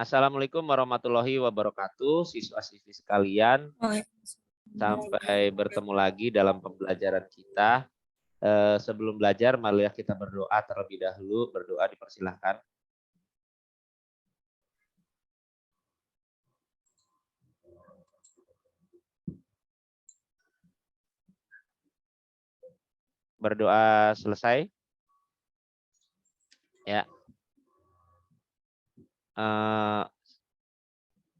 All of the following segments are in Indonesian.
Assalamualaikum warahmatullahi wabarakatuh, siswa-siswi sekalian. Sampai bertemu lagi dalam pembelajaran kita. Sebelum belajar, marilah kita berdoa terlebih dahulu. Berdoa dipersilahkan. Berdoa selesai. Ya.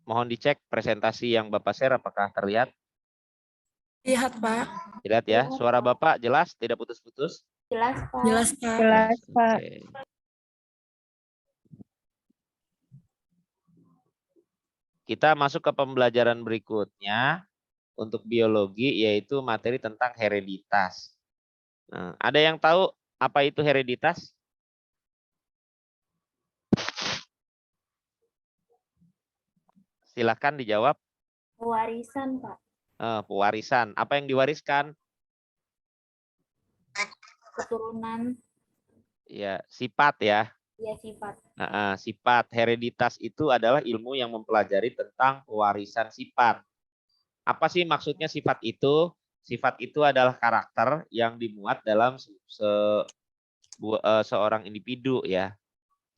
Mohon dicek presentasi yang Bapak share apakah terlihat? Lihat, Pak. Lihat ya. Suara Bapak jelas, tidak putus-putus? Jelas, Pak. Jelas, Pak. Jelas, Pak. Oke. Kita masuk ke pembelajaran berikutnya untuk biologi, yaitu materi tentang hereditas. Nah, ada yang tahu apa itu hereditas? Silakan dijawab. Pewarisan, Pak. Pewarisan. Apa yang diwariskan? Keturunan. Ya, sifat ya. Ya, sifat. Sifat. Hereditas itu adalah ilmu yang mempelajari tentang pewarisan sifat. Apa sih maksudnya sifat itu? Sifat itu adalah karakter yang dimuat dalam seorang individu ya.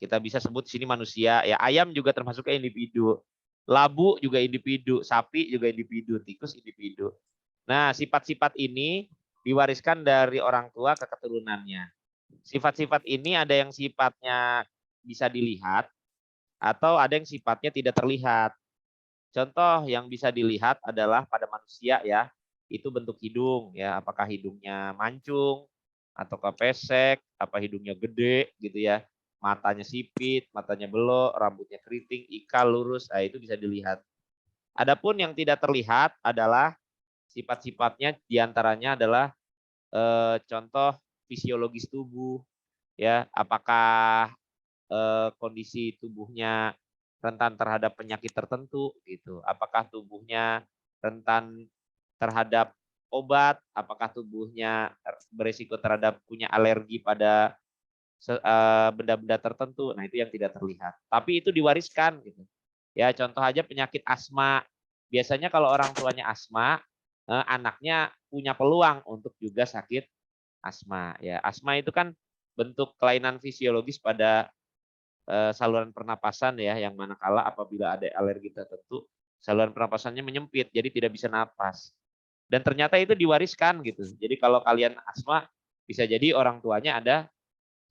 Kita bisa sebut di sini manusia ya. Ayam juga termasuk individu. Labu juga individu, sapi juga individu, tikus individu. Nah, sifat-sifat ini diwariskan dari orang tua ke keturunannya. Sifat-sifat ini ada yang sifatnya bisa dilihat atau ada yang sifatnya tidak terlihat. Contoh yang bisa dilihat adalah pada manusia ya, itu bentuk hidung ya, apakah hidungnya mancung atau pesek, apa hidungnya gede gitu ya. Matanya sipit, matanya belok, rambutnya keriting, ikal, lurus, nah itu bisa dilihat. Adapun yang tidak terlihat adalah sifat-sifatnya diantaranya adalah contoh fisiologis tubuh, ya apakah kondisi tubuhnya rentan terhadap penyakit tertentu, gitu. Apakah tubuhnya rentan terhadap obat, apakah tubuhnya berisiko terhadap punya alergi pada benda-benda tertentu. Nah, itu yang tidak terlihat. Tapi itu diwariskan gitu. Ya, contoh aja penyakit asma. Biasanya kalau orang tuanya asma, anaknya punya peluang untuk juga sakit asma. Ya, asma itu kan bentuk kelainan fisiologis pada saluran pernapasan ya, yang manakala apabila ada alergi tertentu, saluran pernapasannya menyempit, jadi tidak bisa napas. Dan ternyata itu diwariskan gitu. Jadi kalau kalian asma, bisa jadi orang tuanya ada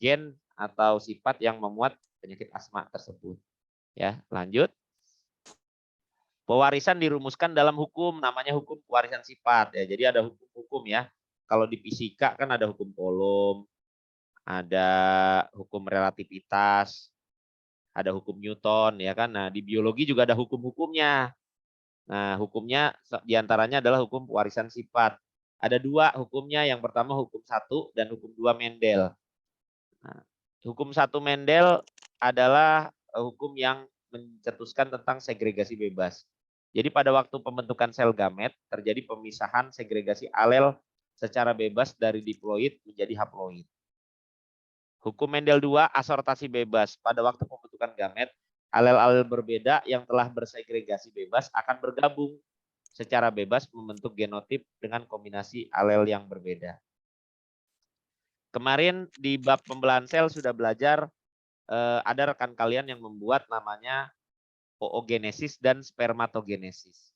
gen atau sifat yang memuat penyakit asma tersebut. Ya, lanjut. Pewarisan dirumuskan dalam hukum, namanya hukum pewarisan sifat ya. Jadi ada hukum-hukum ya. Kalau di fisika kan ada hukum Coulomb, ada hukum relativitas, ada hukum Newton ya kan. Nah, di biologi juga ada hukum-hukumnya. Nah, hukumnya diantaranya adalah hukum pewarisan sifat. Ada dua hukumnya, yang pertama hukum 1 dan hukum 2 Mendel. Nah, hukum 1 Mendel adalah hukum yang mencetuskan tentang segregasi bebas. Jadi pada waktu pembentukan sel gamet terjadi pemisahan segregasi alel secara bebas dari diploid menjadi haploid. Hukum Mendel 2 asortasi bebas. Pada waktu pembentukan gamet, alel-alel berbeda yang telah bersegregasi bebas akan bergabung secara bebas membentuk genotip dengan kombinasi alel yang berbeda. Kemarin di bab pembelahan sel sudah belajar, ada rekan kalian yang membuat namanya oogenesis dan spermatogenesis.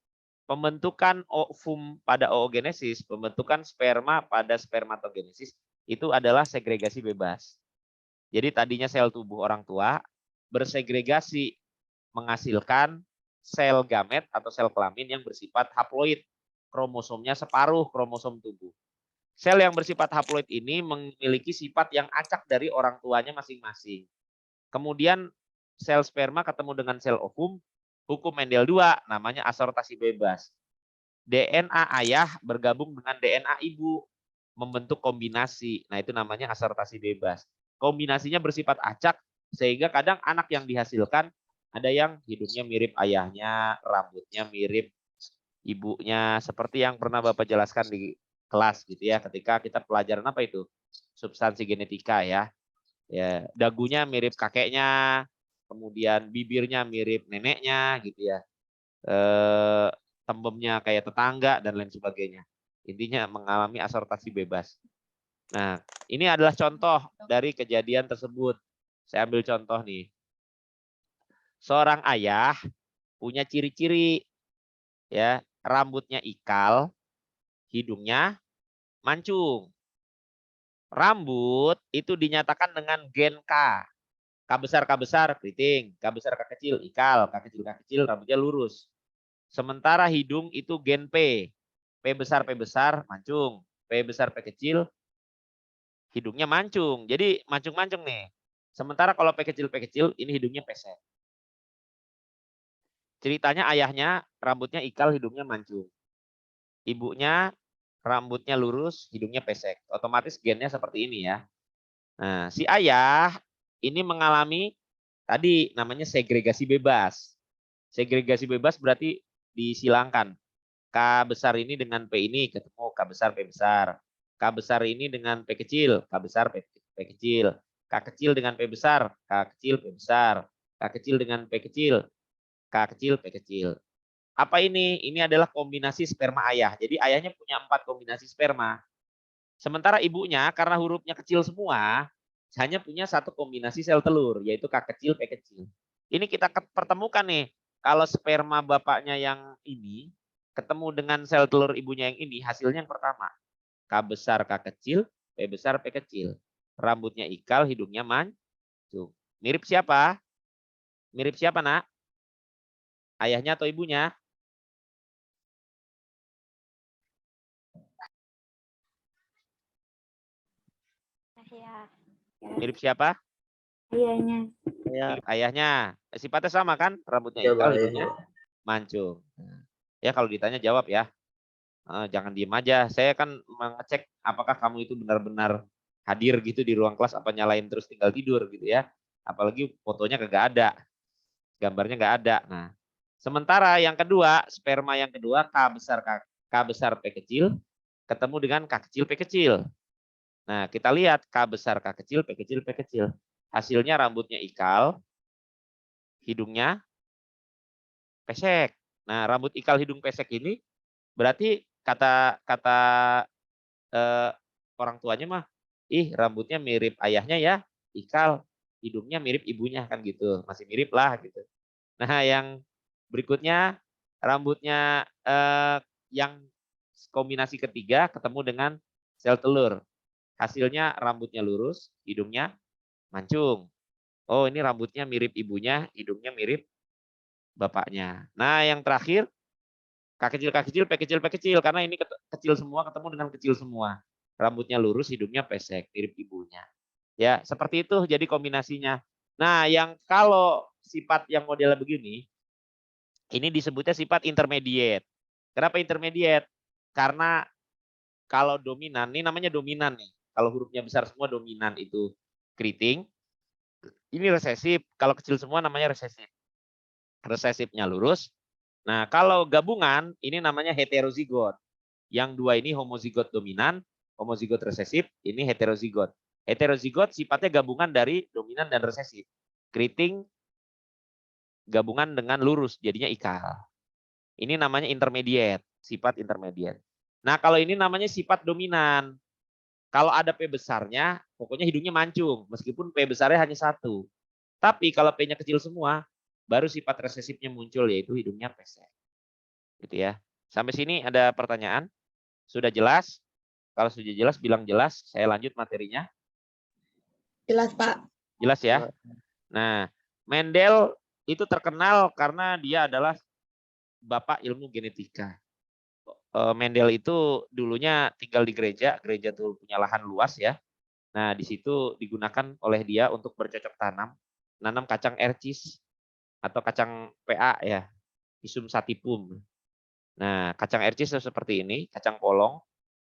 Pembentukan ovum pada oogenesis, pembentukan sperma pada spermatogenesis itu adalah segregasi bebas. Jadi tadinya sel tubuh orang tua bersegregasi menghasilkan sel gamet atau sel kelamin yang bersifat haploid. Kromosomnya separuh kromosom tubuh. Sel yang bersifat haploid ini memiliki sifat yang acak dari orang tuanya masing-masing. Kemudian sel sperma ketemu dengan sel ovum, hukum Mendel 2 namanya asortasi bebas. DNA ayah bergabung dengan DNA ibu membentuk kombinasi. Nah, itu namanya asortasi bebas. Kombinasinya bersifat acak sehingga kadang anak yang dihasilkan ada yang hidungnya mirip ayahnya, rambutnya mirip ibunya, seperti yang pernah Bapak jelaskan di kelas gitu ya, ketika kita pelajaran apa itu? Substansi genetika ya. Ya, dagunya mirip kakeknya, kemudian bibirnya mirip neneknya gitu ya. Tembemnya kayak tetangga dan lain sebagainya. Intinya mengalami asortasi bebas. Nah, ini adalah contoh dari kejadian tersebut. Saya ambil contoh nih. Seorang ayah punya ciri-ciri, ya, rambutnya ikal, hidungnya mancung. Rambut itu dinyatakan dengan gen K. K besar keriting, K besar K kecil ikal, K kecil rambutnya lurus. Sementara hidung itu gen P. P besar mancung, P besar P kecil hidungnya mancung. Jadi mancung-mancung nih. Sementara kalau P kecil ini hidungnya pesek. Ceritanya ayahnya rambutnya ikal, hidungnya mancung. Ibunya rambutnya lurus, hidungnya pesek. Otomatis gennya seperti ini ya. Nah, si ayah ini mengalami tadi namanya segregasi bebas. Segregasi bebas berarti disilangkan. K besar ini dengan P ini ketemu K besar P besar. K besar ini dengan P kecil, K besar P kecil. K kecil dengan P besar, K kecil P besar. K kecil dengan P kecil, K kecil P kecil. Apa ini? Ini adalah kombinasi sperma ayah. Jadi ayahnya punya 4 kombinasi sperma. Sementara ibunya karena hurufnya kecil semua, hanya punya 1 kombinasi sel telur, yaitu K kecil P kecil. Ini kita pertemukan nih. Kalau sperma bapaknya yang ini ketemu dengan sel telur ibunya yang ini, hasilnya yang pertama. K besar K kecil, P besar P kecil. Rambutnya ikal, hidungnya mancung. Mirip siapa? Mirip siapa, Nak? Ayahnya atau ibunya? Ya. Mirip siapa? Ayahnya. Mirip ayahnya. Sifatnya sama kan? Rambutnya Coba ikal, ya. hidungnya mancung. Ya kalau ditanya jawab ya. Jangan diem aja. Saya kan mengecek apakah kamu itu benar-benar hadir gitu di ruang kelas, apa nyalain terus tinggal tidur gitu ya. Apalagi fotonya kagak ada. Gambarnya nggak ada. Nah, sementara yang kedua, sperma yang kedua K besar P kecil ketemu dengan K kecil P kecil. Nah, kita lihat K besar K kecil P kecil P kecil. Hasilnya rambutnya ikal, hidungnya pesek. Nah, rambut ikal hidung pesek ini berarti kata orang tuanya mah, ih rambutnya mirip ayahnya ya, ikal, hidungnya mirip ibunya kan gitu, masih mirip lah gitu. Nah, yang berikutnya rambutnya yang kombinasi ketiga ketemu dengan sel telur. Hasilnya rambutnya lurus, hidungnya mancung. Oh, ini rambutnya mirip ibunya, hidungnya mirip bapaknya. Nah, yang terakhir K kecil, P kecil, P kecil. Karena ini kecil semua ketemu dengan kecil semua. Rambutnya lurus, hidungnya pesek, mirip ibunya. Ya, seperti itu jadi kombinasinya. Nah, yang kalau sifat yang model begini, ini disebutnya sifat intermediate. Kenapa intermediate? Karena kalau dominan, ini namanya dominan nih. Kalau hurufnya besar semua dominan itu keriting. Ini resesif, kalau kecil semua namanya resesif. Resesifnya lurus. Nah, kalau gabungan ini namanya heterozigot. Yang dua ini homozigot dominan, homozigot resesif, ini heterozigot. Heterozigot sifatnya gabungan dari dominan dan resesif. Keriting gabungan dengan lurus, jadinya ikal. Ini namanya intermediate, sifat intermediate. Nah, kalau ini namanya sifat dominan. Kalau ada P besarnya, pokoknya hidungnya mancung, meskipun P besarnya hanya 1. Tapi kalau P-nya kecil semua, baru sifat resesifnya muncul, yaitu hidungnya pesek. Gitu ya. Sampai sini ada pertanyaan? Sudah jelas? Kalau sudah jelas, bilang jelas. Saya lanjut materinya. Jelas, Pak. Jelas ya? Nah, Mendel itu terkenal karena dia adalah bapak ilmu genetika. Mendel itu dulunya tinggal di gereja itu punya lahan luas ya. Nah, di situ digunakan oleh dia untuk bercocok tanam, nanam kacang ercis atau kacang PA ya, Pisum sativum. Nah, kacang ercis seperti ini, kacang polong.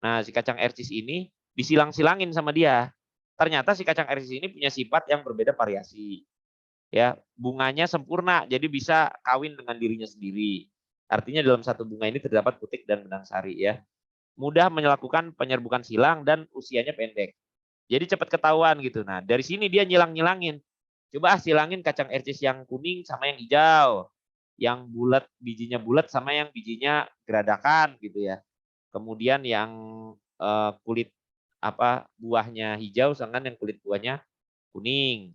Nah, si kacang ercis ini disilang-silangin sama dia. Ternyata si kacang ercis ini punya sifat yang berbeda variasi. Ya, bunganya sempurna, jadi bisa kawin dengan dirinya sendiri. Artinya dalam satu bunga ini terdapat putik dan benang sari ya. Mudah melakukan penyerbukan silang dan usianya pendek. Jadi cepat ketahuan gitu. Nah, dari sini dia nyilang-nyilangin. Coba silangin kacang RCS yang kuning sama yang hijau. Yang bulat, bijinya bulat sama yang bijinya geradakan gitu ya. Kemudian yang kulit buahnya hijau sama yang kulit buahnya kuning.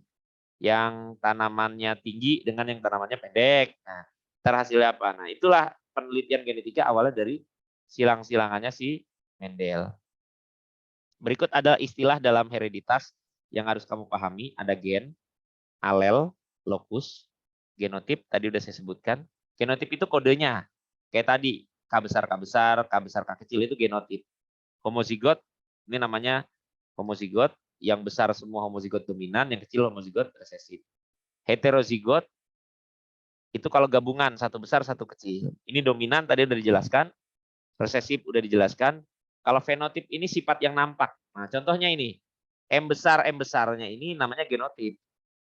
Yang tanamannya tinggi dengan yang tanamannya pendek. Nah, ntar hasilnya apa? Nah, itulah penelitian genetika awalnya dari silang-silangannya si Mendel. Berikut ada istilah dalam hereditas yang harus kamu pahami. Ada gen, alel, lokus, genotip, tadi udah saya sebutkan. Genotip itu kodenya. Kayak tadi, K besar, K besar, K besar, K kecil itu genotip. Homozigot, ini namanya homozigot. Yang besar semua homozigot dominan, yang kecil homozigot resesif. Heterozigot, itu kalau gabungan, satu besar, satu kecil. Ini dominan, tadi udah dijelaskan. Resesif udah dijelaskan. Kalau fenotip ini sifat yang nampak. Nah, contohnya ini. M besarnya ini namanya genotip.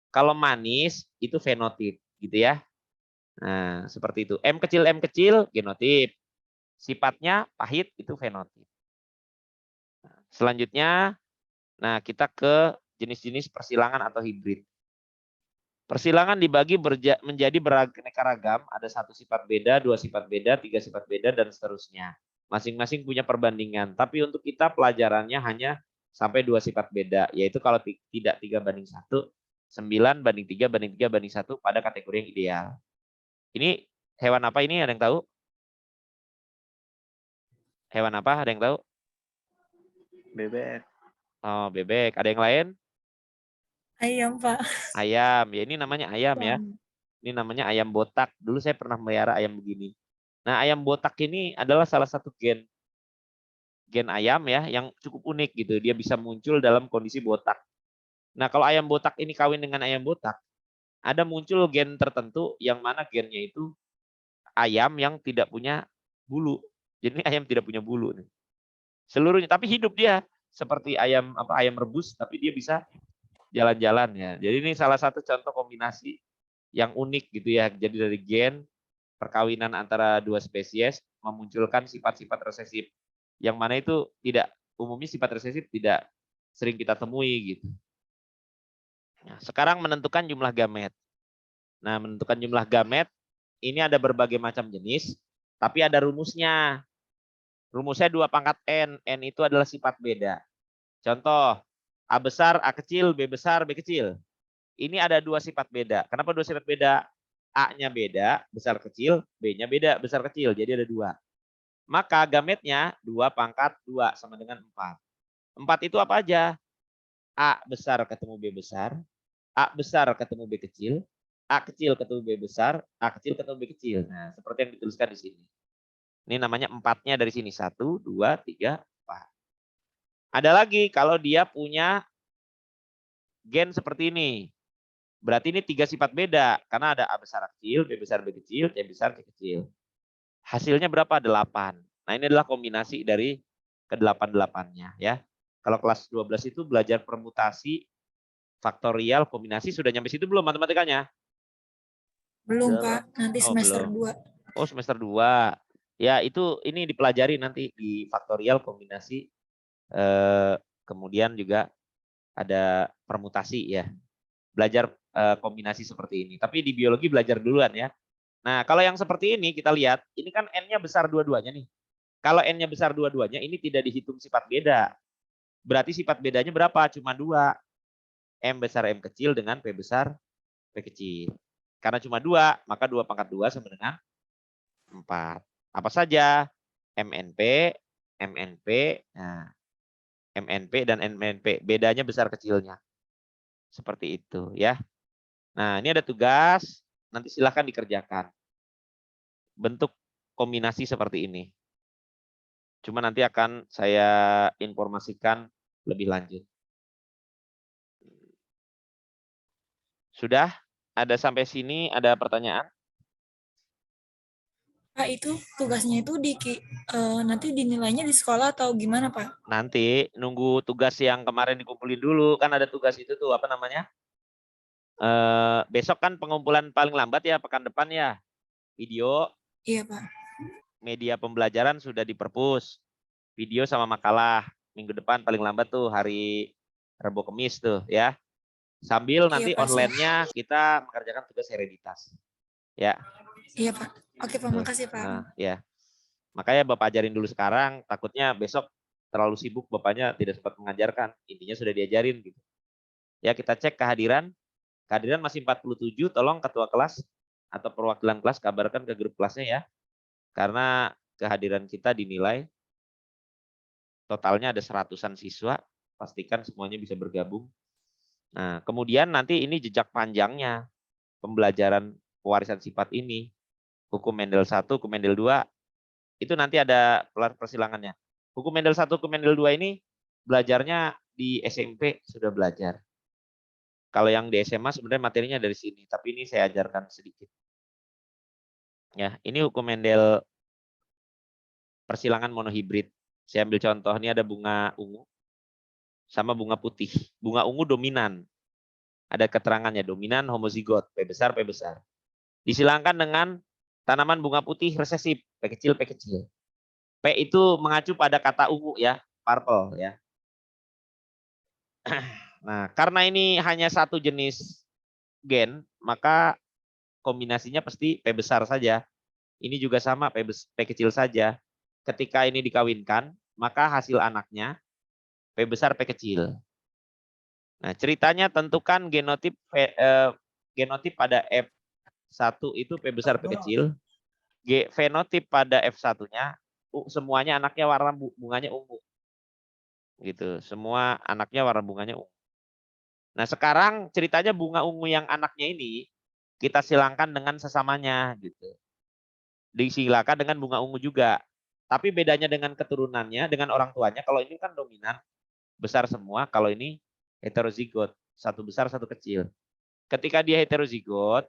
Kalau manis, itu fenotip. Gitu ya. Nah, seperti itu. M kecil, genotip. Sifatnya pahit, itu fenotip. Selanjutnya, nah kita ke jenis-jenis persilangan atau hibrid. Persilangan dibagi menjadi beraneka ragam, ada satu sifat beda, dua sifat beda, tiga sifat beda, dan seterusnya. Masing-masing punya perbandingan, tapi untuk kita pelajarannya hanya sampai dua sifat beda, yaitu kalau tidak 3:1, 9:3:3:1 pada kategori yang ideal. Ini hewan apa ini? Ada yang tahu? Hewan apa? Ada yang tahu? Bebek. Oh, bebek. Ada yang lain? Ayam, Pak. Ayam. Ya, ini namanya ayam ya. Bang. Ini namanya ayam botak. Dulu saya pernah melihara ayam begini. Nah, ayam botak ini adalah salah satu gen ayam ya yang cukup unik gitu. Dia bisa muncul dalam kondisi botak. Nah, kalau ayam botak ini kawin dengan ayam botak, ada muncul gen tertentu yang mana gennya itu ayam yang tidak punya bulu. Jadi ayam tidak punya bulu nih. Seluruhnya tapi hidup dia seperti ayam ayam rebus tapi dia bisa jalan-jalan ya. Jadi ini salah satu contoh kombinasi yang unik gitu ya. Jadi dari gen perkawinan antara dua spesies memunculkan sifat-sifat resesif. Yang mana itu tidak umumnya sifat resesif tidak sering kita temui gitu. Nah, sekarang menentukan jumlah gamet. Nah, menentukan jumlah gamet ini ada berbagai macam jenis, tapi ada rumusnya. Rumusnya 2 × N. N itu adalah sifat beda. Contoh, A besar, A kecil, B besar, B kecil. Ini ada dua sifat beda. Kenapa dua sifat beda? A-nya beda, besar kecil, B-nya beda, besar kecil. Jadi ada 2. Maka gametnya 2 × 2 sama dengan 4. 4 itu apa aja? A besar ketemu B besar, A besar ketemu B kecil, A kecil ketemu B besar, A kecil ketemu B kecil. Nah, seperti yang dituliskan di sini. Ini namanya 4-nya dari sini. 1, 2, 3, 4. Ada lagi kalau dia punya gen seperti ini. Berarti ini 3 sifat beda. Karena ada A besar A kecil, B besar B kecil, C besar C kecil. Hasilnya berapa? 8. Nah, ini adalah kombinasi dari ke-8-8-nya ya. Kalau kelas 12 itu belajar permutasi, faktorial, kombinasi. Sudah nyampe situ belum matematikanya? Belum, Udah, Pak. Nanti Oh, semester belum. 2. Oh, semester 2. Ya, itu ini dipelajari nanti di faktorial, kombinasi, kemudian juga ada permutasi ya. Belajar kombinasi seperti ini. Tapi di biologi belajar duluan ya. Nah, kalau yang seperti ini kita lihat, ini kan N-nya besar dua-duanya nih. Kalau N-nya besar dua-duanya, ini tidak dihitung sifat beda. Berarti sifat bedanya berapa? Cuma 2. M besar M kecil dengan P besar P kecil. Karena cuma 2, maka 2 × 2 sama dengan 4. Apa saja? MNP, MNP, nah, MNP dan MNP. Bedanya besar kecilnya. Seperti itu ya. Nah, ini ada tugas. Nanti silahkan dikerjakan. Bentuk kombinasi seperti ini. Cuma nanti akan saya informasikan lebih lanjut. Sudah? Ada sampai sini? Ada pertanyaan? Pak, itu tugasnya itu nanti dinilainya di sekolah atau gimana, Pak? Nanti nunggu tugas yang kemarin dikumpulin dulu. Kan ada tugas itu tuh, apa namanya? Besok kan pengumpulan paling lambat ya, pekan depan ya. Video, Iya, Pak. media pembelajaran sudah di perpus. Video sama makalah. Minggu depan paling lambat tuh hari Rabu Kamis tuh ya. Sambil Iya, nanti Pak. online-nya kita mengerjakan tugas hereditas. Ya. Iya, Pak. Oke, Pak. Tuh. Makasih, Pak. Nah, ya. Makanya Bapak ajarin dulu sekarang, takutnya besok terlalu sibuk Bapaknya tidak sempat mengajarkan. Intinya sudah diajarin gitu. Ya, kita cek kehadiran. Kehadiran masih 47, tolong ketua kelas atau perwakilan kelas kabarkan ke grup kelasnya ya. Karena kehadiran kita dinilai totalnya ada 100-an siswa, pastikan semuanya bisa bergabung. Nah, kemudian nanti ini jejak panjangnya pembelajaran pewarisan sifat ini. Hukum Mendel 1, hukum Mendel 2, itu nanti ada persilangannya. Hukum Mendel 1, hukum Mendel 2 ini belajarnya di SMP sudah belajar. Kalau yang di SMA sebenarnya materinya dari sini, tapi ini saya ajarkan sedikit. Ya, ini hukum Mendel persilangan monohibrid. Saya ambil contoh, ini ada bunga ungu sama bunga putih. Bunga ungu dominan. Ada keterangannya, dominan homozigot, P besar, P besar. Disilangkan dengan tanaman bunga putih resesif, P kecil, P kecil. P itu mengacu pada kata ungu ya, purple ya. Nah, karena ini hanya satu jenis gen, maka kombinasinya pasti P besar saja. Ini juga sama, P kecil saja. Ketika ini dikawinkan, maka hasil anaknya P besar, P kecil. Nah, ceritanya tentukan genotip pada F1 itu P besar, P kecil. Fenotip pada F1-nya, semuanya anaknya warna bunganya ungu. Gitu, semua anaknya warna bunganya ungu. Nah, sekarang ceritanya bunga ungu yang anaknya ini kita silangkan dengan sesamanya gitu. Disilakan dengan bunga ungu juga. Tapi bedanya dengan keturunannya, dengan orang tuanya, kalau ini kan dominan besar semua, kalau ini heterozigot, satu besar satu kecil. Ketika dia heterozigot,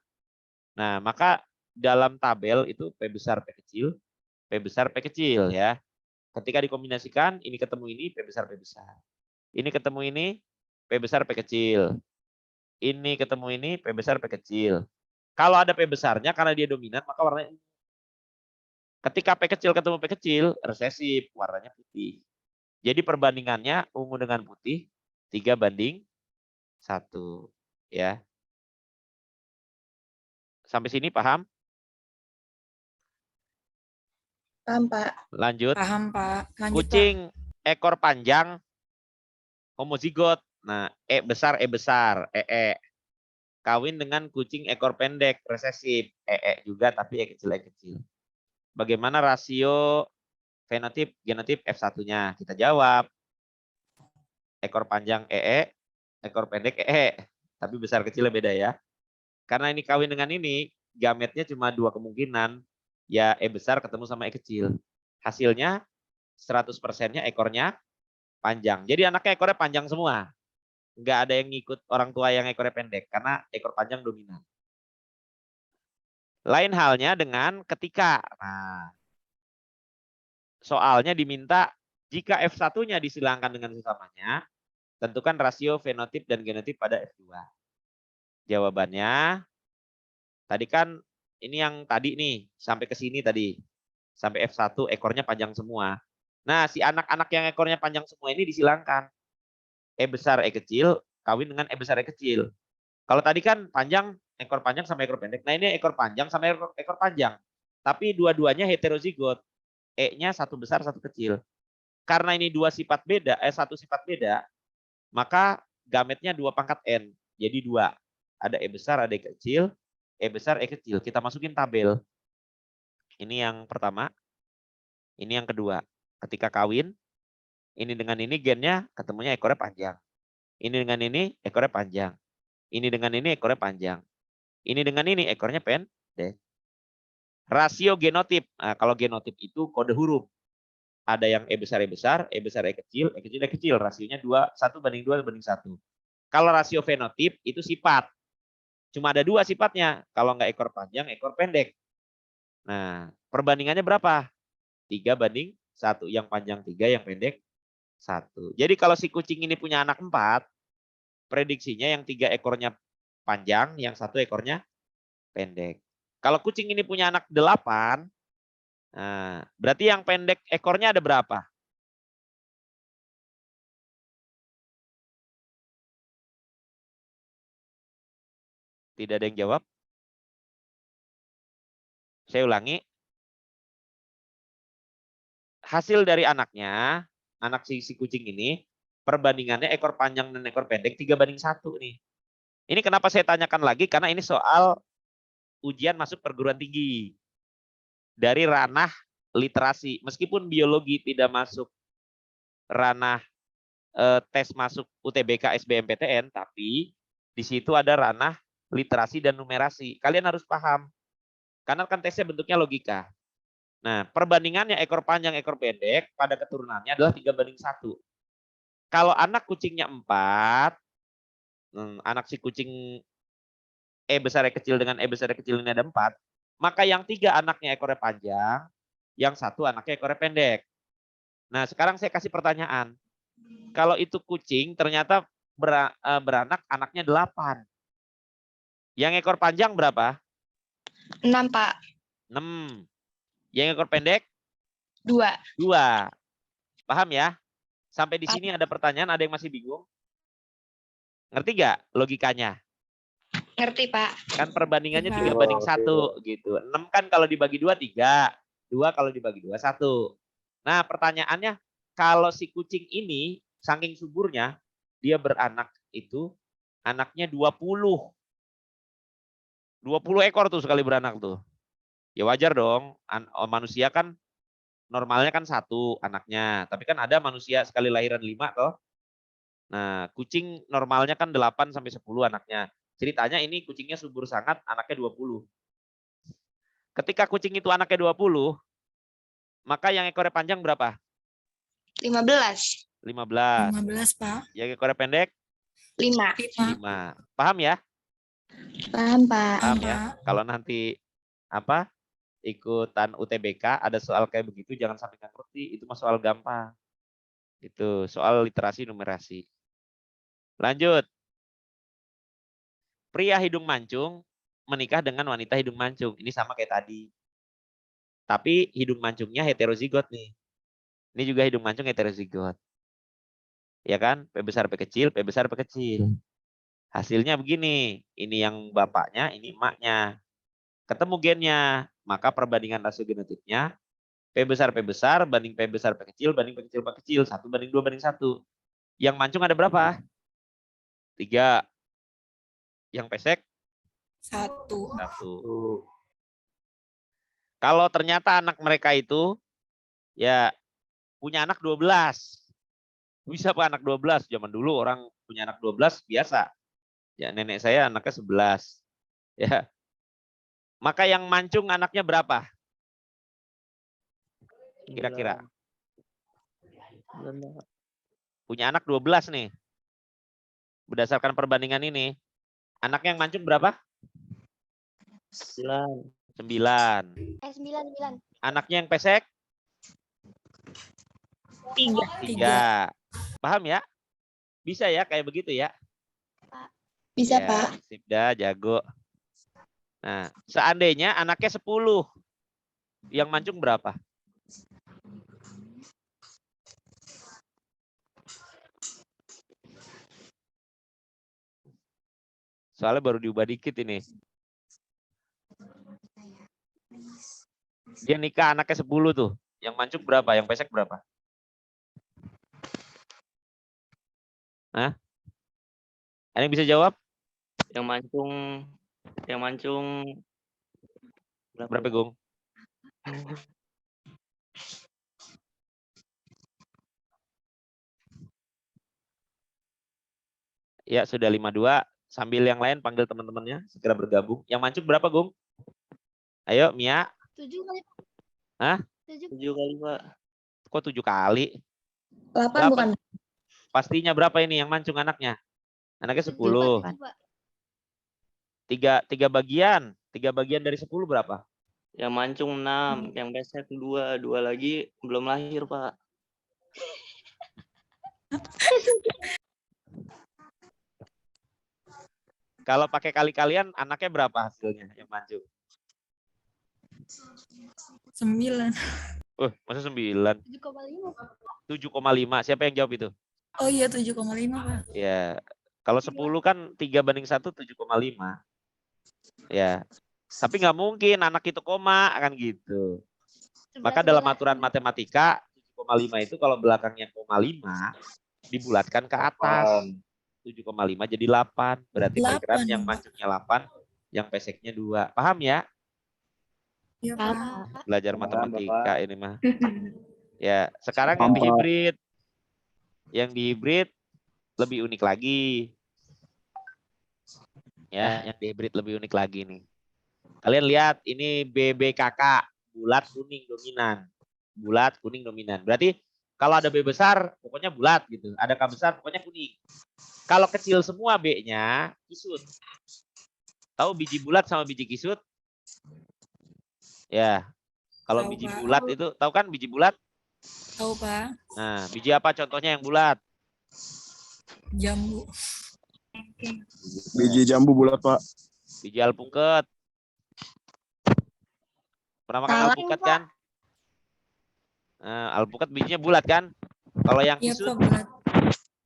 nah maka dalam tabel itu P besar P kecil, P besar P kecil ya. Ketika dikombinasikan, ini ketemu ini P besar P besar. Ini ketemu ini P besar P kecil. Ini ketemu ini P besar P kecil. Kalau ada P besarnya karena dia dominan maka warnanya ungu. Ketika P kecil ketemu P kecil, resesif, warnanya putih. Jadi perbandingannya ungu dengan putih 3:1 ya. Sampai sini paham? Paham, Pak. Lanjut. Paham, Pak. Lanjut, Pak. Kucing ekor panjang homozigot. Nah, E besar, EE. Kawin dengan kucing ekor pendek, resesif, EE juga tapi E kecil, E kecil. Bagaimana rasio fenotip, genotip F1-nya? Kita jawab. Ekor panjang EE, ekor pendek EE. Tapi besar kecilnya beda ya. Karena ini kawin dengan ini, gametnya cuma 2 kemungkinan. Ya E besar ketemu sama E kecil. Hasilnya 100%-nya ekornya panjang. Jadi anaknya ekornya panjang semua. Nggak ada yang ngikut orang tua yang ekornya pendek karena ekor panjang dominan. Lain halnya dengan ketika soalnya diminta jika F1-nya disilangkan dengan sesamanya, tentukan rasio fenotip dan genotip pada F2. Jawabannya tadi kan ini yang tadi nih sampai ke sini tadi. Sampai F1 ekornya panjang semua. Nah, si anak-anak yang ekornya panjang semua ini disilangkan. E besar E kecil kawin dengan E besar E kecil. Kalau tadi kan panjang, ekor panjang sama ekor pendek. Nah ini ekor panjang sama ekor panjang. Tapi dua-duanya heterozigot. E-nya satu besar, satu kecil. Karena ini dua sifat beda, satu sifat beda, maka gametnya 2 × N. Jadi 2. Ada E besar, ada E kecil. E besar, E kecil. Kita masukin tabel. Ini yang pertama. Ini yang kedua. Ketika kawin, ini dengan ini gennya ketemunya ekornya panjang. Ini dengan ini ekornya panjang. Ini dengan ini ekornya panjang. Ini dengan ini ekornya pendek. Rasio genotip. Nah, kalau genotip itu kode huruf. Ada yang E besar, E besar, E besar, E kecil, E kecil, E kecil. Rasionya 1:2:1. Kalau rasio fenotip itu sifat. Cuma ada 2 sifatnya. Kalau nggak ekor panjang, ekor pendek. Nah, perbandingannya berapa? 3:1. Yang panjang 3, yang pendek 1. Jadi kalau si kucing ini punya anak 4, prediksinya yang 3 ekornya panjang, yang 1 ekornya pendek. Kalau kucing ini punya anak 8, nah, berarti yang pendek ekornya ada berapa? Tidak ada yang jawab? Saya ulangi. Hasil dari anaknya, anak si kucing ini, perbandingannya ekor panjang dan ekor pendek 3:1 nih. Ini kenapa saya tanyakan lagi? Karena ini soal ujian masuk perguruan tinggi. Dari ranah literasi. Meskipun biologi tidak masuk ranah tes masuk UTBK, SBMPTN, tapi di situ ada ranah literasi dan numerasi. Kalian harus paham. Karena kan tesnya bentuknya logika. Nah, perbandingannya ekor panjang, ekor pendek pada keturunannya adalah 3:1. Kalau anak kucingnya 4, anak si kucing E besar E kecil dengan E besar E kecil ini ada 4, maka yang 3 anaknya ekornya panjang, yang 1 anaknya ekornya pendek. Nah, sekarang saya kasih pertanyaan. Kalau itu kucing ternyata beranak anaknya 8. Yang ekor panjang berapa? 6, Pak. 6. Yang ekor pendek? 2. 2. Paham ya? Sampai di Paham. sini ada pertanyaan, ada yang masih bingung? Ngerti nggak logikanya? Ngerti, Pak. Kan perbandingannya Iya. 3:1 gitu. 6 kan kalau dibagi 2, 3. 2 kalau dibagi 2, 1. Nah, pertanyaannya, kalau si kucing ini saking suburnya, dia beranak itu anaknya 20. 20 ekor tuh sekali beranak tuh. Ya wajar dong, manusia kan normalnya kan 1 anaknya. Tapi kan ada manusia sekali lahiran 5 toh. Nah, kucing normalnya kan 8 sampai 10 anaknya. Ceritanya ini kucingnya subur sangat, anaknya 20. Ketika kucing itu anaknya 20, maka yang ekornya panjang berapa? 15. 15. 15, Pak. Yang ekornya pendek? 5. 5. Paham ya? Paham, Pak. Paham ya? Pak. Kalau nanti ikutan UTBK ada soal kayak begitu, jangan sampai nggak ngerti. Itu mah soal gampang. Itu soal literasi numerasi. Lanjut. Pria hidung mancung menikah dengan wanita hidung mancung. Ini sama kayak tadi. Tapi hidung mancungnya heterozigot nih. Ini juga hidung mancung heterozigot. Ya kan? P besar P kecil, P besar P kecil. Hasilnya begini. Ini yang bapaknya, ini emaknya. Ketemu gennya. Maka perbandingan rasio genetiknya P besar banding P besar P kecil banding P kecil P kecil. 1:2:1. Yang mancung ada berapa? 3. Yang pesek? 1. 1. Kalau ternyata anak mereka itu ya punya anak 12. Bisa Pak anak 12. Zaman dulu orang punya anak 12 biasa. Ya nenek saya anaknya 11. Ya. Maka yang mancung anaknya berapa? Kira-kira. Punya anak 12 nih. Berdasarkan perbandingan ini. Anaknya yang mancung berapa? 9. 9. Anaknya yang pesek? 3. 3. Paham ya? Bisa ya kayak begitu ya? Bisa, Ya, Pak. sip dah, jago. Nah, seandainya anaknya 10. Yang mancung berapa? Soalnya baru diubah dikit ini. Dia nikah anaknya 10 tuh. Yang mancung berapa? Yang pesek berapa? Hah? Ada yang bisa jawab? Yang mancung Berapa, Gung? Ya, sudah 52. Sambil yang lain panggil teman-temannya segera bergabung. Yang mancung berapa, Gung? Ayo, Mia. 7 kali, Pak. Hah? 7. 7 kali, Pak. Kok 7 kali? 8 Berapa? bukan? Pastinya berapa ini yang mancung anaknya? Anaknya 10. 7, Pak. 3 bagian. 3 bagian dari 10 berapa? Yang mancung 6, yang pesek 2, 2 lagi belum lahir, Pak. Kalau pakai kali-kalian anaknya berapa hasilnya yang mancung? 9. Masa 9? 7,5, Pak. 7,5. Siapa yang jawab itu? Oh iya, 7,5, Pak. Ya. Kalau 10 kan 3:1 7,5. Ya. Tapi nggak mungkin anak itu koma kan gitu. Maka dalam aturan matematika 7,5 itu kalau belakangnya koma 5 dibulatkan ke atas. 7,5 jadi 8. Berarti perkiraan 8, yang Pak. mancungnya 8, yang peseknya 2. Paham ya? Iya, Pak. Belajar Paham, matematika Bapak. ini mah. Ya, sekarang yang di hibrid. Yang di hibrid lebih unik lagi. Ya, yang di hibrid lebih unik lagi nih. Kalian lihat ini BBKK, bulat kuning dominan. Bulat kuning dominan. Berarti kalau ada B besar pokoknya bulat gitu. Ada K besar pokoknya kuning. Kalau kecil semua B-nya kisut. Tahu biji bulat sama biji kisut? Ya. Kalau Tahu, biji Pak. bulat itu tahu kan biji bulat? Tahu, Pak. Nah, biji apa contohnya yang bulat? Jambu. Biji jambu bulat, Pak. Biji alpukat. Pernah makan Tahu, alpukat kan? Nah, alpukat bijinya bulat kan? Kalau yang Iya, kisut, Pak, bulat.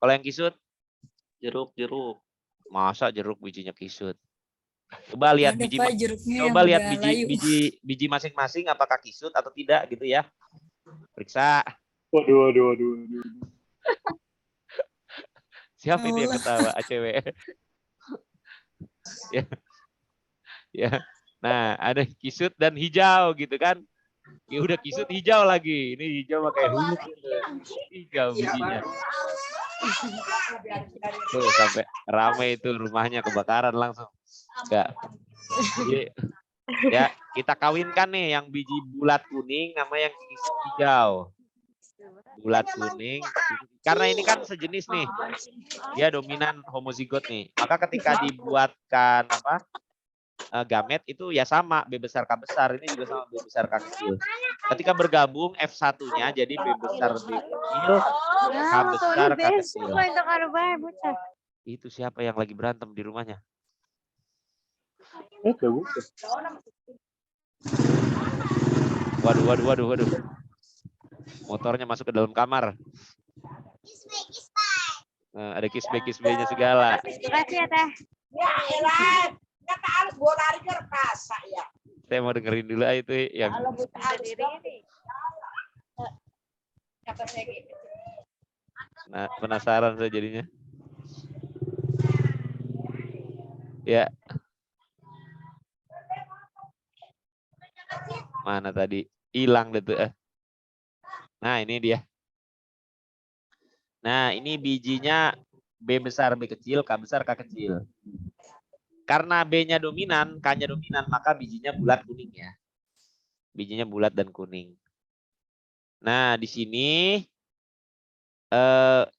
kalau yang kisut, Jeruk. masa jeruk bijinya kisut? Coba lihat Ada, biji, Pak, jeruknya yang coba lihat udah biji, layu. biji masing-masing apakah kisut atau tidak gitu ya? Periksa. Waduh. Siapa ini yang Allah. ketawa? ACW. Ya. Ya. Nah, ada kisut dan hijau gitu kan? Ya udah kisut hijau lagi. Ini hijau pakai huruf hijau bijinya. Tuh sampai ramai itu rumahnya kebakaran langsung. Enggak. Jadi, ya kita kawinkan nih yang biji bulat kuning sama yang kisut hijau. Bulat kuning. Karena ini kan sejenis nih. Dia dominan homozigot nih. Maka ketika dibuatkan gamet itu ya sama B besar K besar, ini juga sama B besar K kecil. Ketika bergabung F1-nya jadi B besar B kecil, K besar K kecil. Itu siapa yang lagi berantem di rumahnya? Waduh. Motornya masuk ke dalam kamar. Nah, ada kisbe-kisbenya segala. Makasih ya, Teh. Ya, elah. Kata harus bawa lari ke rasa ya. Saya mau dengerin dulu itu yang Kalau buta diri ini. Kata saya gitu. nah, penasaran saya jadinya. Ya. Mana tadi? Hilang deh tuh. Nah, ini dia. Nah, ini bijinya B besar B kecil, K besar K kecil. Karena B-nya dominan, K-nya dominan, maka bijinya bulat kuning ya. Bijinya bulat dan kuning. Nah, di sini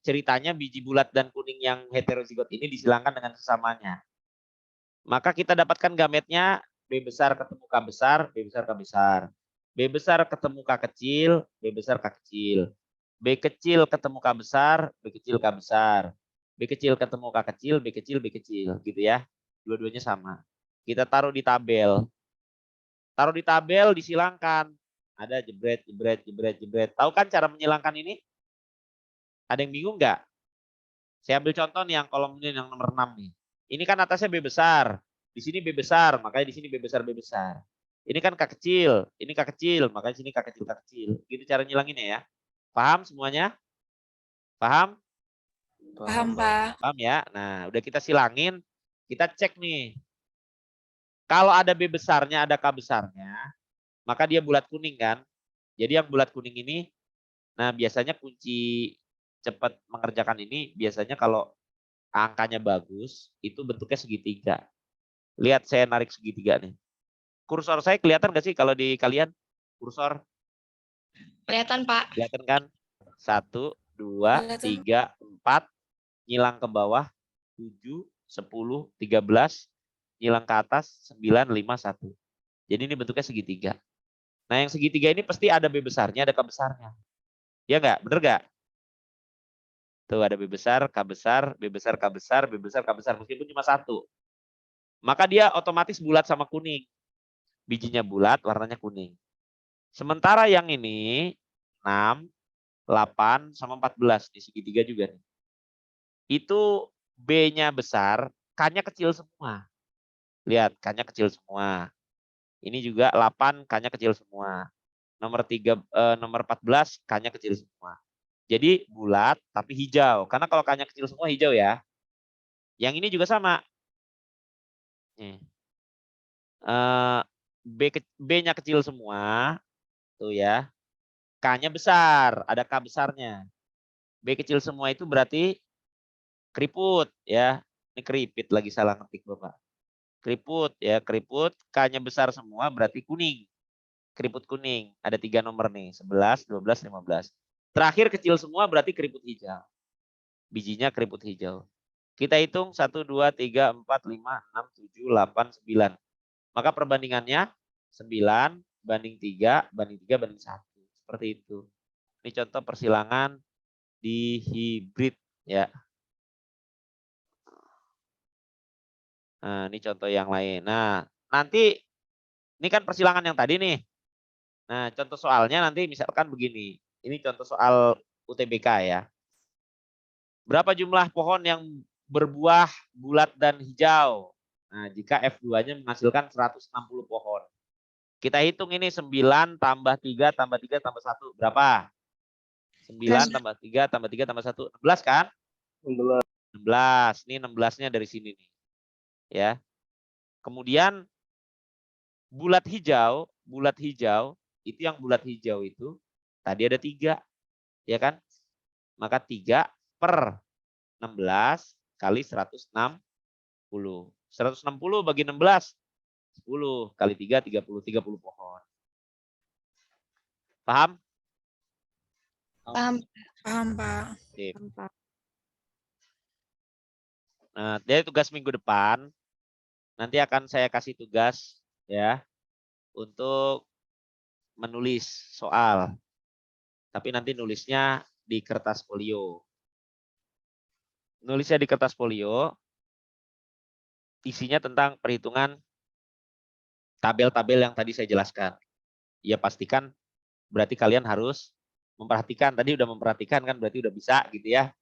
ceritanya biji bulat dan kuning yang heterozigot ini disilangkan dengan sesamanya. Maka kita dapatkan gametnya B besar ketemu K besar, B besar K besar. B besar ketemu K kecil, B besar K kecil. B kecil ketemu K besar, B kecil K besar. B kecil ketemu K kecil, B kecil, B kecil. Gitu ya. Dua-duanya sama. Kita taruh di tabel. Taruh di tabel, disilangkan. Ada jebret. Tahu kan cara menyilangkan ini? Ada yang bingung nggak? Saya ambil contoh nih yang kolom ini yang nomor 6 nih. Ini kan atasnya B besar. Di sini B besar, makanya di sini B besar, B besar. Ini kan K kecil, ini K kecil, makanya di sini K kecil, K kecil. Gitu cara nyilanginnya ya. Paham semuanya? Paham? Paham, Pak. Paham ya? Nah, udah kita silangin, kita cek nih. Kalau ada B besarnya, ada K besarnya, maka dia bulat kuning kan? Jadi yang bulat kuning ini, nah biasanya kunci cepat mengerjakan ini, biasanya kalau angkanya bagus, itu bentuknya segitiga. Lihat saya narik segitiga nih. Kursor saya kelihatan nggak sih kalau di kalian? Kursor? Kelihatan, Pak. Kelihatan kan? 1, 2, 3, 4. Nyilang ke bawah. 7, 10, 13. Nyilang ke atas. 9, 5, 1. Jadi ini bentuknya segitiga. Nah yang segitiga ini pasti ada B besarnya, ada K besarnya. Ya nggak? Bener nggak? Tuh ada B besar, K besar, B besar, K besar, B besar, K besar. Meskipun cuma 1. Maka dia otomatis bulat sama kuning. Bijinya bulat, warnanya kuning. Sementara yang ini 6, 8, sama 14. Di segitiga juga nih. Itu B-nya besar, K-nya kecil semua. Lihat, K-nya kecil semua. Ini juga 8, K-nya kecil semua. Nomor 14, K-nya kecil semua. Jadi bulat tapi hijau. Karena kalau K-nya kecil semua hijau ya. Yang ini juga sama. Nih. B-nya kecil semua. Tuh ya. K-nya besar. Ada K besarnya. B kecil semua itu berarti keriput ya. Ini keripit lagi salah ngetik Bapak. Keriput ya, keriput. K-nya besar semua berarti kuning. Keriput kuning. Ada 3 nomor nih. 11, 12, 15. Terakhir kecil semua berarti keriput hijau. Bijinya keriput hijau. Kita hitung 1, 2, 3, 4, 5, 6, 7, 8, 9. Maka perbandingannya 9 banding 3, banding 3, banding 1. Seperti itu. Ini contoh persilangan di hibrid ya. Nah, ini contoh yang lain. Nah, nanti ini kan persilangan yang tadi nih. Nah, contoh soalnya nanti misalkan begini. Ini contoh soal UTBK ya. Berapa jumlah pohon yang berbuah bulat dan hijau? Nah, jika F2-nya menghasilkan 160 pohon. Kita hitung ini 9 tambah 3 tambah 3 tambah 1. Berapa? 9 tambah 3 tambah 3 tambah 1. 16 kan? 16. Ini 16-nya dari sini nih. Ya. Kemudian bulat hijau itu yang bulat hijau itu tadi ada 3, ya kan? Maka 3 per 16 kali 160. 160 bagi 16, 10 kali 3, 30 pohon. Paham? Paham. Paham, Pak. Oke. Nah, dari tugas minggu depan nanti akan saya kasih tugas ya untuk menulis soal. Tapi nanti nulisnya di kertas folio. Nulisnya di kertas folio isinya tentang perhitungan tabel-tabel yang tadi saya jelaskan. Ya pastikan berarti kalian harus memperhatikan. Tadi udah memperhatikan kan berarti udah bisa gitu ya.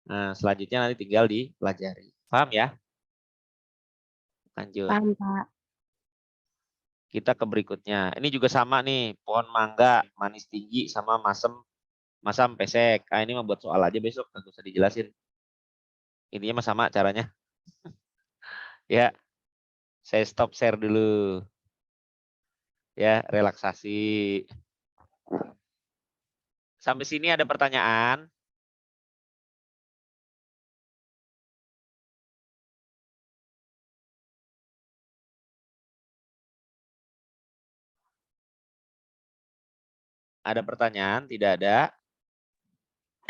Nah, selanjutnya nanti tinggal dipelajari. Paham ya? Lanjut. Paham, Pak. Kita ke berikutnya. Ini juga sama nih, pohon mangga manis tinggi sama masam pesek. Nah, ini membuat soal aja besok, nggak usah dijelasin. Intinya mah sama caranya. Ya, saya stop share dulu. Ya, relaksasi. Sampai sini ada pertanyaan? Ada pertanyaan? Tidak ada?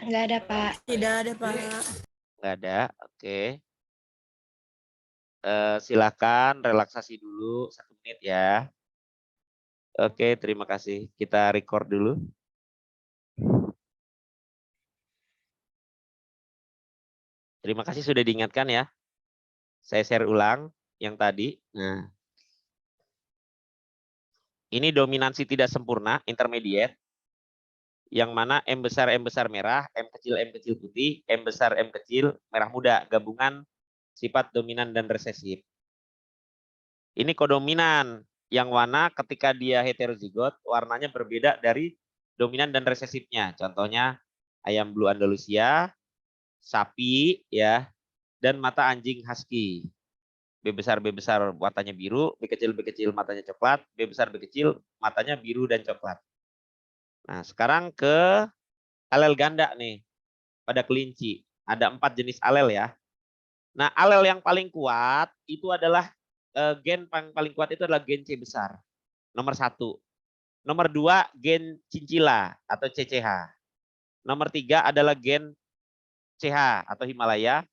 Enggak ada, Pak. Tidak ada, Pak. Nggak ada. Oke. Silakan relaksasi dulu 1 menit ya. Oke, terima kasih. Kita record dulu. Terima kasih sudah diingatkan ya. Saya share ulang yang tadi. Nah, ini dominansi tidak sempurna, intermediate. Yang mana M besar merah, M kecil putih, M besar M kecil merah muda. Gabungan sifat dominan dan resesif. Ini kodominan. Yang mana ketika dia heterozigot, warnanya berbeda dari dominan dan resesifnya. Contohnya ayam blue Andalusia, sapi ya, dan mata anjing husky. B besar matanya biru, B kecil matanya coklat, B besar B kecil matanya biru dan coklat. Nah, sekarang ke alel ganda nih. Pada kelinci ada 4 jenis alel ya. Nah, alel yang paling kuat itu adalah gen paling kuat itu adalah gen C besar. Nomor 1. Nomor 2 gen cincila atau CCH. Nomor 3 adalah gen CH atau Himalaya.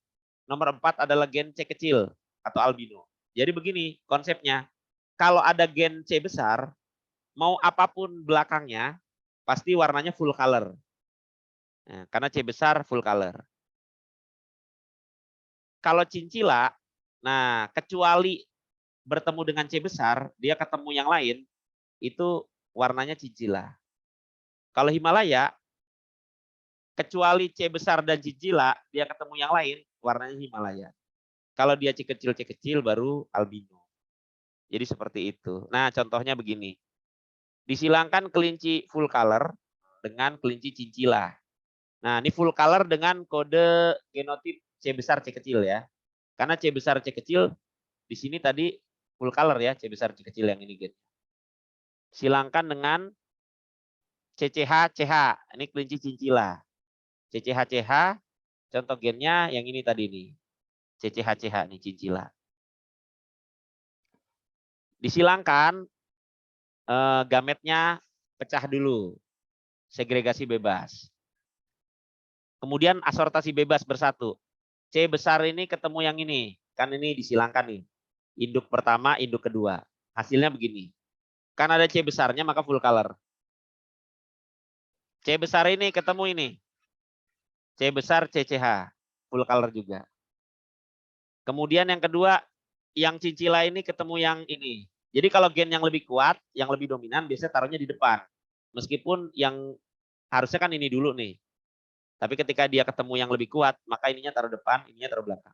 Nomor 4 adalah gen C kecil atau albino. Jadi begini konsepnya. Kalau ada gen C besar, mau apapun belakangnya, pasti warnanya full color. Nah, karena C besar full color. Kalau cincila, nah kecuali bertemu dengan C besar, dia ketemu yang lain, itu warnanya cincila. Kalau Himalaya, kecuali C besar dan cincila, dia ketemu yang lain, warnanya Himalaya. Kalau dia C kecil baru albino. Jadi seperti itu. Nah, contohnya begini. Disilangkan kelinci full color dengan kelinci cincila. Nah, ini full color dengan kode genotip C besar C kecil ya. Karena C besar C kecil di sini tadi full color ya, C besar C kecil yang ini gitu. Silangkan dengan CCH CH, ini kelinci cincila. CCH CH, contoh gennya yang ini tadi nih. CCH CH nih cincila. Disilangkan gametnya pecah dulu. Segregasi bebas. Kemudian asortasi bebas bersatu. C besar ini ketemu yang ini. Kan ini disilangkan nih. Induk pertama, induk kedua. Hasilnya begini. Kan ada C besarnya maka full color. C besar ini ketemu ini. C besar CCH. Full color juga. Kemudian yang kedua, yang cincila ini ketemu yang ini. Jadi kalau gen yang lebih kuat, yang lebih dominan biasanya taruhnya di depan. Meskipun yang harusnya kan ini dulu nih. Tapi ketika dia ketemu yang lebih kuat, maka ininya taruh depan, ininya taruh belakang.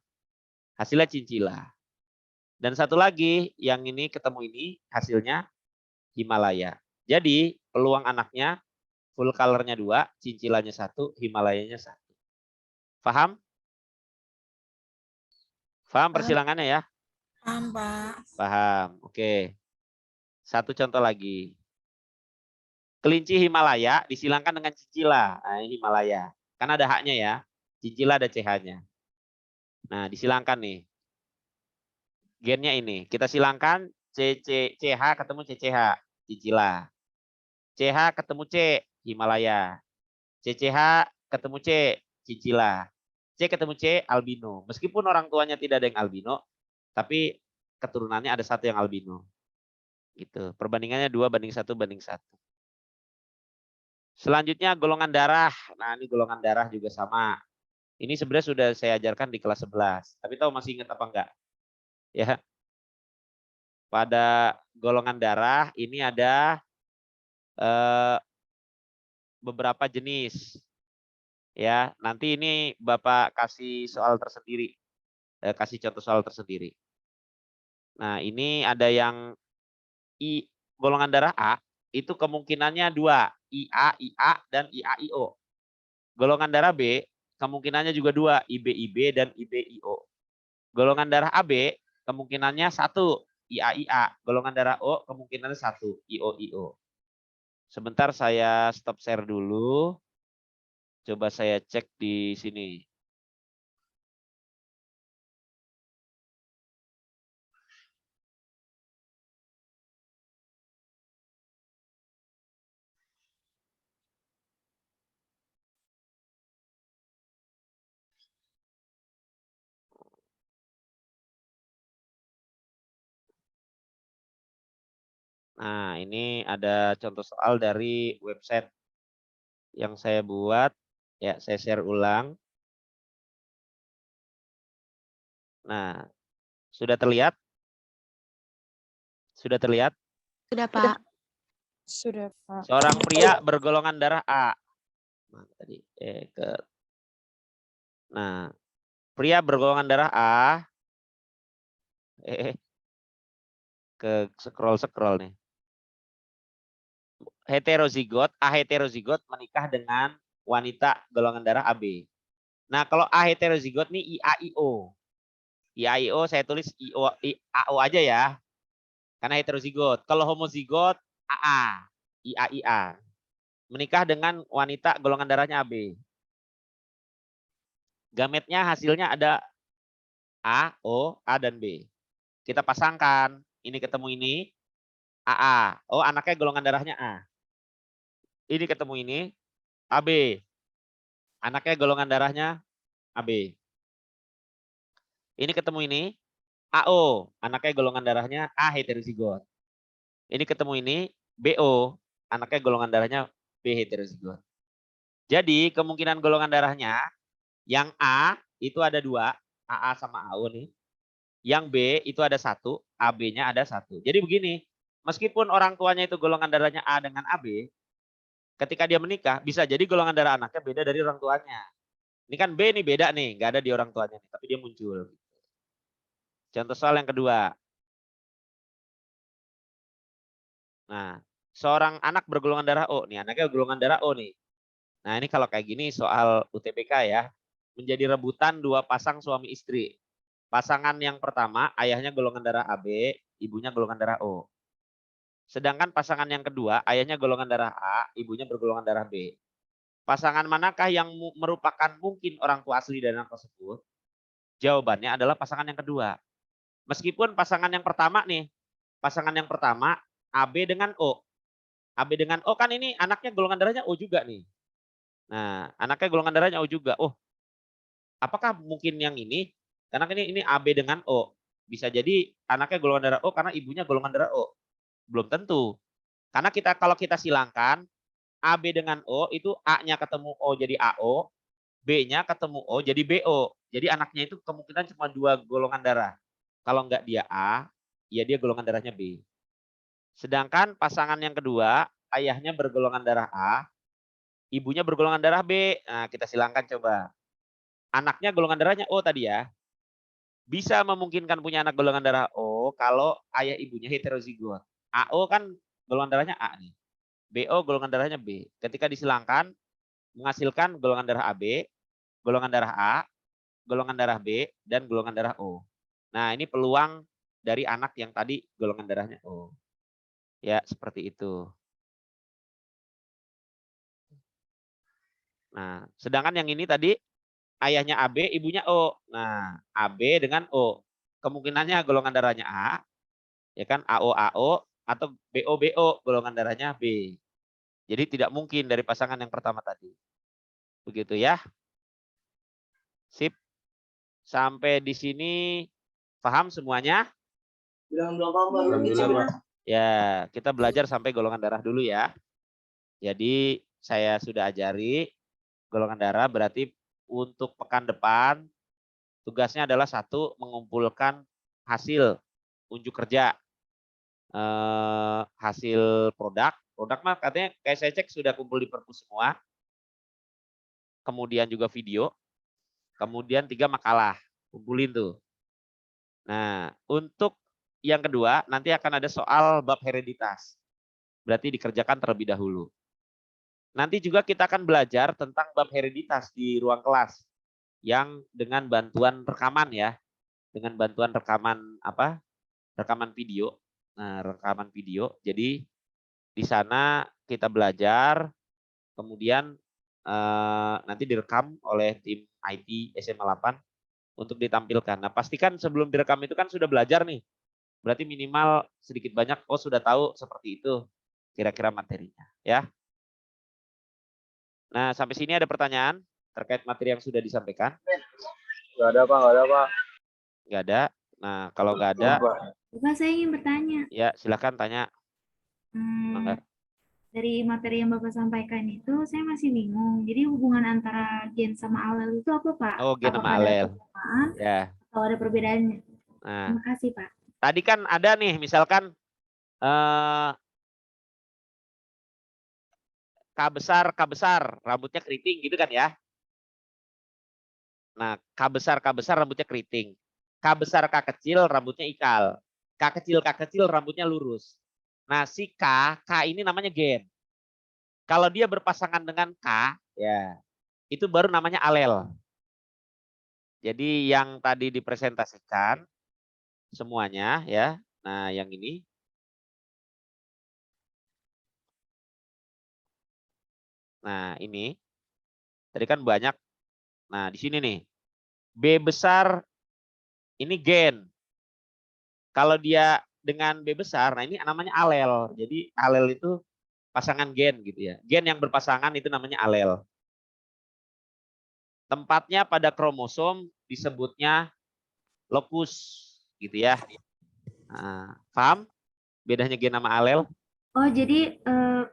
Hasilnya cincila. Dan satu lagi, yang ini ketemu ini, hasilnya Himalaya. Jadi peluang anaknya full colornya 2, cincilanya 1, Himalayanya 1. Paham? Paham persilangannya ya? Paham, Pak. Paham. Oke. Satu contoh lagi. Kelinci Himalaya disilangkan dengan cincila. Nah, ini Himalaya. Kan ada haknya ya. Cincila ada CH-nya. Nah, disilangkan nih. Gennya ini. Kita silangkan CH ketemu CCH. Cincila. CH ketemu C. Himalaya. CCH ketemu C. Cincila. C ketemu C. Albino. Meskipun orang tuanya tidak ada yang albino. Tapi keturunannya ada satu yang albino. Gitu. Perbandingannya 2:1:1. Selanjutnya golongan darah. Nah, ini golongan darah juga sama. Ini sebenarnya sudah saya ajarkan di kelas 11. Tapi tahu masih ingat apa enggak? Ya. Pada golongan darah ini ada beberapa jenis. Ya, nanti ini Bapak kasih soal tersendiri. Kasih contoh soal tersendiri. Nah, ini ada yang golongan darah A itu kemungkinannya 2, IA, IA dan IAIO. Golongan darah B kemungkinannya juga 2, IB dan IBIO. Golongan darah AB kemungkinannya 1, IAIA. Golongan darah O kemungkinannya 1, IOIO. Sebentar saya stop share dulu. Coba saya cek di sini. Nah, ini ada contoh soal dari website yang saya buat. Ya, saya share ulang. Nah, sudah terlihat? Sudah terlihat? Sudah, Pak. Sudah, Pak. Seorang pria bergolongan darah A. Nah, tadi Nah, pria bergolongan darah A. Ke scroll nih. Heterozigot, A heterozigot menikah dengan wanita golongan darah AB. Nah, kalau A heterozigot nih IAIO. IAIO saya tulis AO aja ya. Karena heterozigot. Kalau homozigot AA, IAIA. Menikah dengan wanita golongan darahnya AB. Gametnya hasilnya ada A, O, A dan B. Kita pasangkan, ini ketemu ini, AA. Oh, anaknya golongan darahnya A. Ini ketemu ini, AB. Anaknya golongan darahnya AB. Ini ketemu ini, AO. Anaknya golongan darahnya A heterozigot. Ini ketemu ini, BO. Anaknya golongan darahnya B heterozigot. Jadi kemungkinan golongan darahnya yang A itu ada 2, AA sama AO nih. Yang B itu ada 1, AB-nya ada 1. Jadi begini, meskipun orang tuanya itu golongan darahnya A dengan AB, ketika dia menikah bisa jadi golongan darah anaknya beda dari orang tuanya. Ini kan B nih beda nih, nggak ada di orang tuanya nih, tapi dia muncul. Contoh soal yang kedua. Nah, seorang anak bergolongan darah O. Nih, anaknya golongan darah O nih. Nah, ini kalau kayak gini soal UTBK ya. Menjadi rebutan dua pasang suami istri. Pasangan yang pertama, ayahnya golongan darah AB, ibunya golongan darah O. Sedangkan pasangan yang kedua, ayahnya golongan darah A, ibunya bergolongan darah B. Pasangan manakah yang merupakan mungkin orang tua asli dari anak tersebut? Jawabannya adalah pasangan yang kedua. Meskipun pasangan yang pertama nih, pasangan yang pertama AB dengan O. AB dengan O kan ini anaknya golongan darahnya O juga nih. Nah, anaknya golongan darahnya O juga. Oh, apakah mungkin yang ini? Karena ini AB dengan O. Bisa jadi anaknya golongan darah O karena ibunya golongan darah O. Belum tentu. Karena kalau kita silangkan AB dengan O itu A-nya ketemu O jadi AO, B-nya ketemu O jadi BO. Jadi anaknya itu kemungkinan cuma 2 golongan darah. Kalau enggak dia A, ya dia golongan darahnya B. Sedangkan pasangan yang kedua, ayahnya bergolongan darah A, ibunya bergolongan darah B. Nah, kita silangkan coba. Anaknya golongan darahnya O tadi ya. Bisa memungkinkan punya anak golongan darah O kalau ayah ibunya heterozigot. AO kan golongan darahnya A nih. BO golongan darahnya B. Ketika disilangkan menghasilkan golongan darah AB, golongan darah A, golongan darah B, dan golongan darah O. Nah, ini peluang dari anak yang tadi golongan darahnya O. Ya, seperti itu. Nah, sedangkan yang ini tadi ayahnya AB, ibunya O. Nah, AB dengan O. Kemungkinannya golongan darahnya A, ya kan AO AO atau BO BO golongan darahnya B. Jadi tidak mungkin dari pasangan yang pertama tadi. Begitu ya. Sip. Sampai di sini paham semuanya? Ya, kita belajar sampai golongan darah dulu ya. Jadi saya sudah ajari golongan darah berarti untuk pekan depan tugasnya adalah satu mengumpulkan hasil unjuk kerja, hasil produk mah katanya kayak saya cek sudah kumpul di perpus semua, kemudian juga video, kemudian 3 makalah kumpulin tuh. Nah untuk yang kedua nanti akan ada soal bab hereditas, berarti dikerjakan terlebih dahulu. Nanti juga kita akan belajar tentang bab hereditas di ruang kelas yang dengan bantuan rekaman ya, dengan bantuan rekaman rekaman video. Nah, rekaman video. Jadi di sana kita belajar, kemudian nanti direkam oleh tim IT SMA 8 untuk ditampilkan. Nah, pastikan sebelum direkam itu kan sudah belajar nih. Berarti minimal sedikit banyak sudah tahu seperti itu kira-kira materinya, ya. Nah, sampai sini ada pertanyaan terkait materi yang sudah disampaikan? Nggak ada, Pak. Nggak ada, Pak. Nggak ada. Nah, kalau nggak ada, Bapak, saya ingin bertanya. ya silakan tanya. Dari materi yang Bapak sampaikan itu, saya masih bingung. Jadi hubungan antara gen sama alel itu apa, Pak? Oh, gen sama Apakah ada alel. persamaan Ya. atau ada perbedaannya? Nah, Terima kasih, Pak. tadi kan ada nih, misalkan K besar, rambutnya keriting gitu kan ya. Nah, K besar rambutnya keriting. K besar K kecil rambutnya ikal. K kecil rambutnya lurus. Nah, si K ini namanya gen. Kalau dia berpasangan dengan K, ya itu baru namanya alel. Jadi yang tadi dipresentasikan semuanya ya. Nah, yang ini nah, ini tadi kan banyak. Nah, di sini nih. B besar ini gen. Kalau dia dengan B besar, nah ini namanya alel. Jadi alel itu pasangan gen gitu ya. Gen yang berpasangan itu namanya alel. Tempatnya pada kromosom disebutnya lokus gitu ya. Nah, paham bedanya gen sama alel? Oh, jadi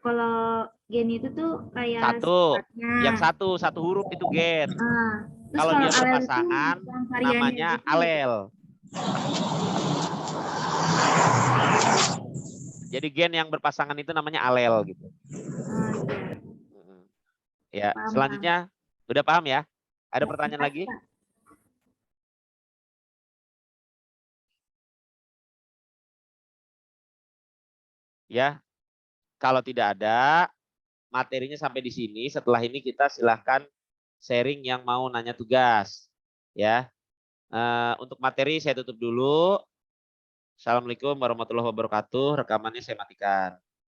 kalau gen itu tuh kayak Satu, sifatnya. yang satu huruf itu gen. Terus Kalau dia alel itu berpasangan yang variannya namanya gitu. alel. Jadi gen yang berpasangan itu namanya alel gitu. Iya. Ya, Paham, selanjutnya udah paham ya? Ada pertanyaan lagi? Pak. Ya, Kalau tidak ada, materinya sampai di sini. Setelah ini kita silahkan sharing yang mau nanya tugas. Ya. Untuk materi saya tutup dulu. Assalamualaikum warahmatullahi wabarakatuh. Rekamannya saya matikan.